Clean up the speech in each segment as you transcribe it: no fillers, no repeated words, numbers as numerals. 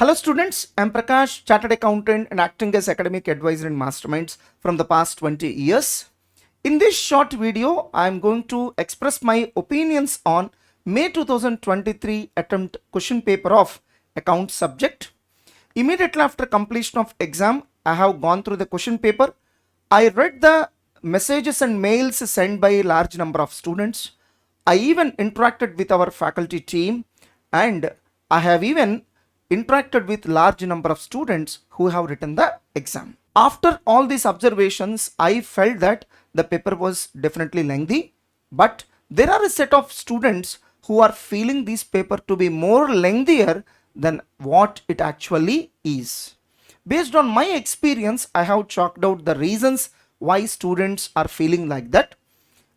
Hello students, I am Prakash, Chartered Accountant and acting as academic advisor in Masterminds from the past 20 years. In this short video, I am going to express my opinions on May 2023 attempt question paper of account subject. Immediately after completion of exam, I have gone through the question paper. I read the messages and mails sent by a large number of students. I even interacted with our faculty team, and I have even interacted with large number of students who have written the exam. After all these observations, I felt that the paper was definitely lengthy, but there are a set of students who are feeling this paper to be more lengthier than what it actually is. Based on my experience, I have chalked out the reasons why students are feeling like that.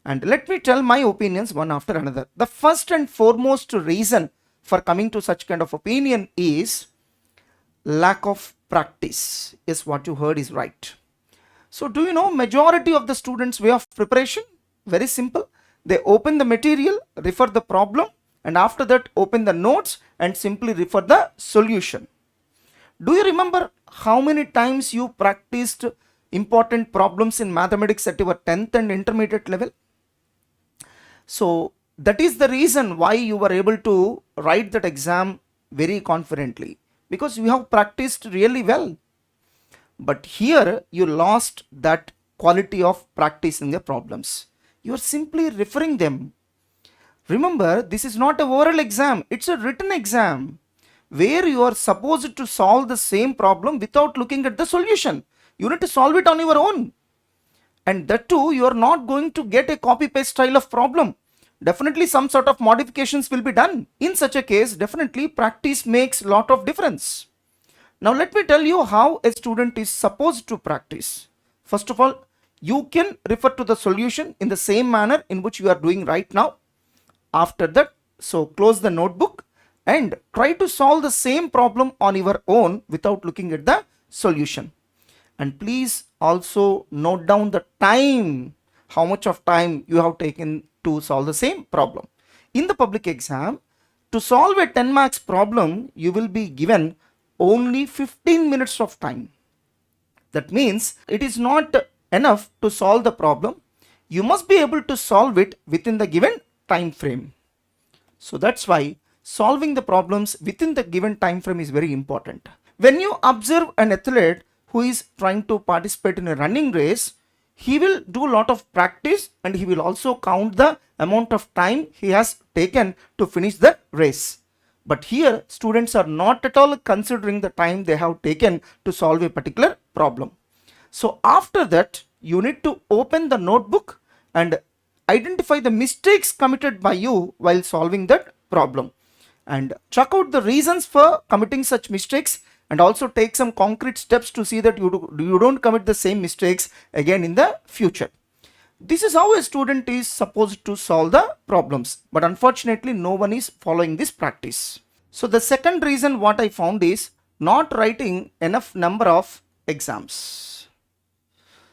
And let me tell my opinions one after another. The first and foremost reason for coming to such kind of opinion is lack of practice. Yes, what you heard is right. So do you know majority of the students' way of preparation? Very simple. They open the material, refer the problem, and after that open the notes and simply refer the solution. Do you remember how many times you practiced important problems in mathematics at your 10th and intermediate level? So that is the reason why you were able to write that exam very confidently, because you have practiced really well. But here you lost that quality of practicing the problems. You are simply referring them. Remember, this is not an oral exam, it's a written exam where you are supposed to solve the same problem without looking at the solution. You need to solve it on your own. And that too, you are not going to get a copy-paste style of problem. Definitely some sort of modifications will be done. In such a case, definitely practice makes a lot of difference. Now let me tell you how a student is supposed to practice. First of all, you can refer to the solution in the same manner in which you are doing right now. After that, so close the notebook and try to solve the same problem on your own without looking at the solution. And please also note down the time, how much of time you have taken to solve the same problem. In the public exam, to solve a 10 marks problem, you will be given only 15 minutes of time. That means it is not enough to solve the problem. You must be able to solve it within the given time frame. So that's why solving the problems within the given time frame is very important. When you observe an athlete who is trying to participate in a running race, he will do a lot of practice and he will also count the amount of time he has taken to finish the race. But here students are not at all considering the time they have taken to solve a particular problem. So after that, you need to open the notebook and identify the mistakes committed by you while solving that problem. And check out the reasons for committing such mistakes and also take some concrete steps to see that you don't commit the same mistakes again in the future. This is how a student is supposed to solve the problems, but unfortunately no one is following this practice. So the second reason what I found is not writing enough number of exams.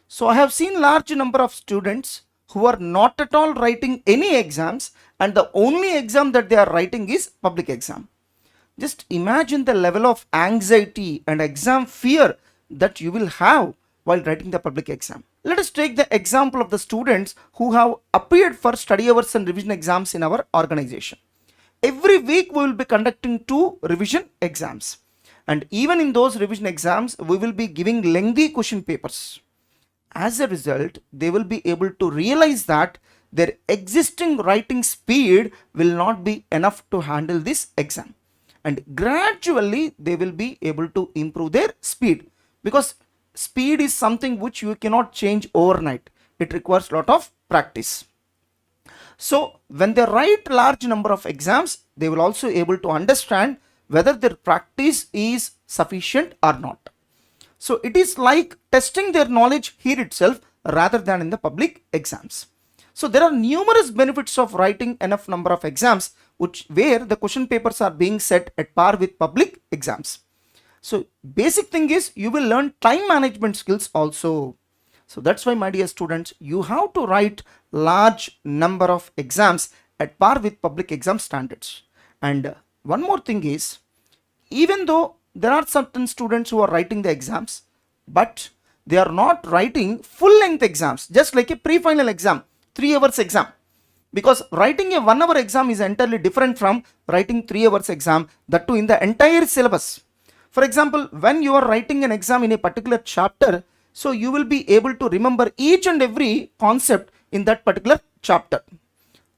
So I have seen large number of students who are not at all writing any exams, and the only exam that they are writing is public exam. Just imagine the level of anxiety and exam fear that you will have while writing the public exam. Let us take the example of the students who have appeared for study hours and revision exams in our organization. Every week we will be conducting 2 revision exams, and even in those revision exams we will be giving lengthy question papers. As a result, they will be able to realize that their existing writing speed will not be enough to handle this exam. And gradually they will be able to improve their speed, because speed is something which you cannot change overnight. It requires a lot of practice. So when they write large number of exams, they will also able to understand whether their practice is sufficient or not. So it is like testing their knowledge here itself rather than in the public exams. So there are numerous benefits of writing enough number of exams where the question papers are being set at par with public exams. So basic thing is you will learn time management skills also. So that's why, my dear students, you have to write large number of exams at par with public exam standards. And one more thing is, even though there are certain students who are writing the exams, but they are not writing full length exams, just like a pre-final exam, 3 hours exam. Because writing a 1 hour exam is entirely different from writing 3 hours exam, that too in the entire syllabus. For example, when you are writing an exam in a particular chapter, so you will be able to remember each and every concept in that particular chapter.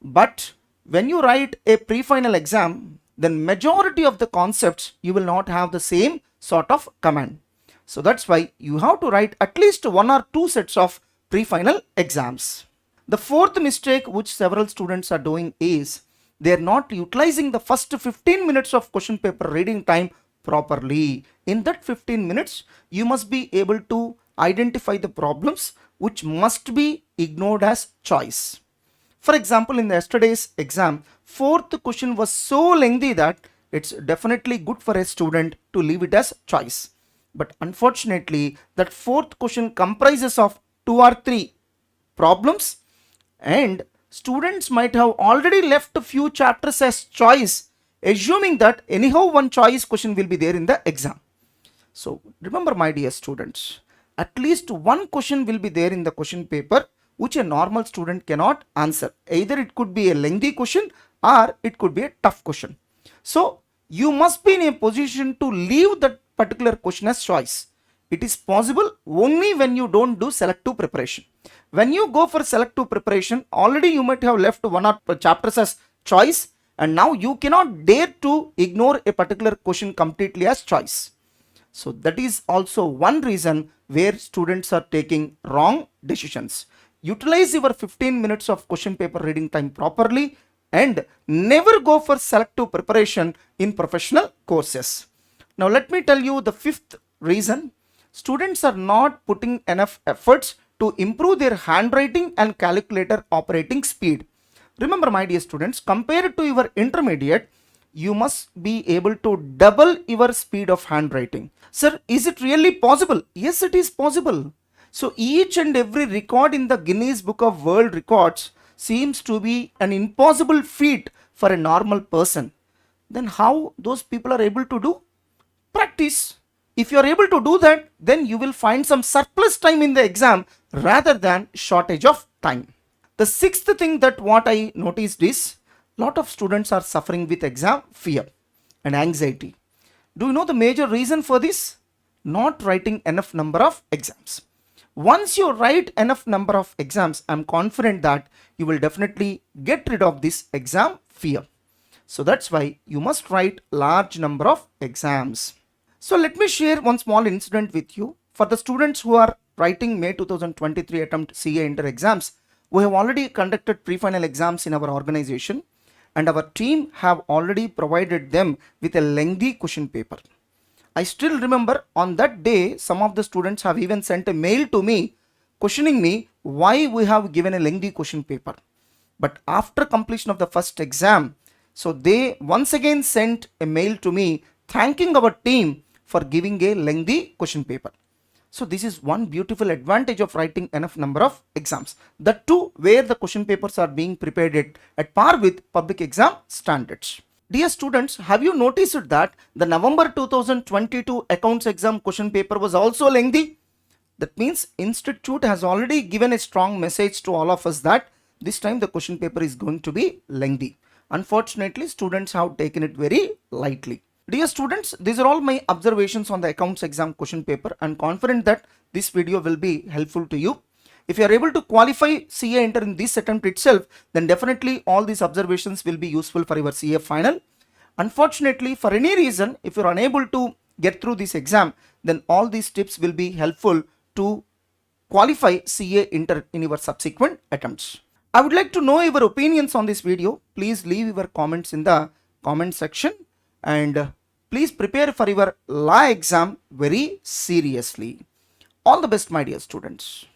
But when you write a pre-final exam, then majority of the concepts you will not have the same sort of command. So that's why you have to write at least 1 or 2 sets of pre-final exams. The fourth mistake which several students are doing is they are not utilizing the first 15 minutes of question paper reading time properly. In that 15 minutes, you must be able to identify the problems which must be ignored as choice. For example, in yesterday's exam, fourth question was so lengthy that it's definitely good for a student to leave it as choice. But unfortunately, that fourth question comprises of 2 or 3 problems, and students might have already left a few chapters as choice, assuming that anyhow one choice question will be there in the exam. So remember, my dear students, at least one question will be there in the question paper which a normal student cannot answer. Either it could be a lengthy question or it could be a tough question. So you must be in a position to leave that particular question as choice. It is possible only when you don't do selective preparation. When you go for selective preparation, already you might have left 1 or 2 chapters as choice, and now you cannot dare to ignore a particular question completely as choice. So that is also one reason where students are taking wrong decisions. Utilize your 15 minutes of question paper reading time properly and never go for selective preparation in professional courses. Now let me tell you the fifth reason. Students are not putting enough efforts to improve their handwriting and calculator operating speed. Remember, my dear students, compared to your intermediate, you must be able to double your speed of handwriting. Sir, is it really possible? Yes, it is possible. So each and every record in the Guinness Book of World Records seems to be an impossible feat for a normal person. Then how those people are able to do? Practice. If you are able to do that, then you will find some surplus time in the exam rather than shortage of time. The sixth thing that what I noticed is lot of students are suffering with exam fear and anxiety. Do you know the major reason for this? Not writing enough number of exams. Once you write enough number of exams, I'm confident that you will definitely get rid of this exam fear. So that's why you must write large number of exams. So let me share one small incident with you. For the students who are writing May 2023 attempt CA Inter exams, we have already conducted pre-final exams in our organization, and our team have already provided them with a lengthy question paper. I still remember on that day, some of the students have even sent a mail to me questioning me why we have given a lengthy question paper. But after completion of the first exam, so they once again sent a mail to me thanking our team for giving a lengthy question paper. So this is one beautiful advantage of writing enough number of exams. That too where the question papers are being prepared at par with public exam standards. Dear students, have you noticed that the November 2022 accounts exam question paper was also lengthy? That means institute has already given a strong message to all of us that this time the question paper is going to be lengthy. Unfortunately, students have taken it very lightly. Dear students, these are all my observations on the accounts exam question paper. I'm confident that this video will be helpful to you. If you are able to qualify CA Inter in this attempt itself, then definitely all these observations will be useful for your CA final. Unfortunately, for any reason, if you are unable to get through this exam, then all these tips will be helpful to qualify CA Inter in your subsequent attempts. I would like to know your opinions on this video. Please leave your comments in the comment section, and please prepare for your law exam very seriously. All the best, my dear students.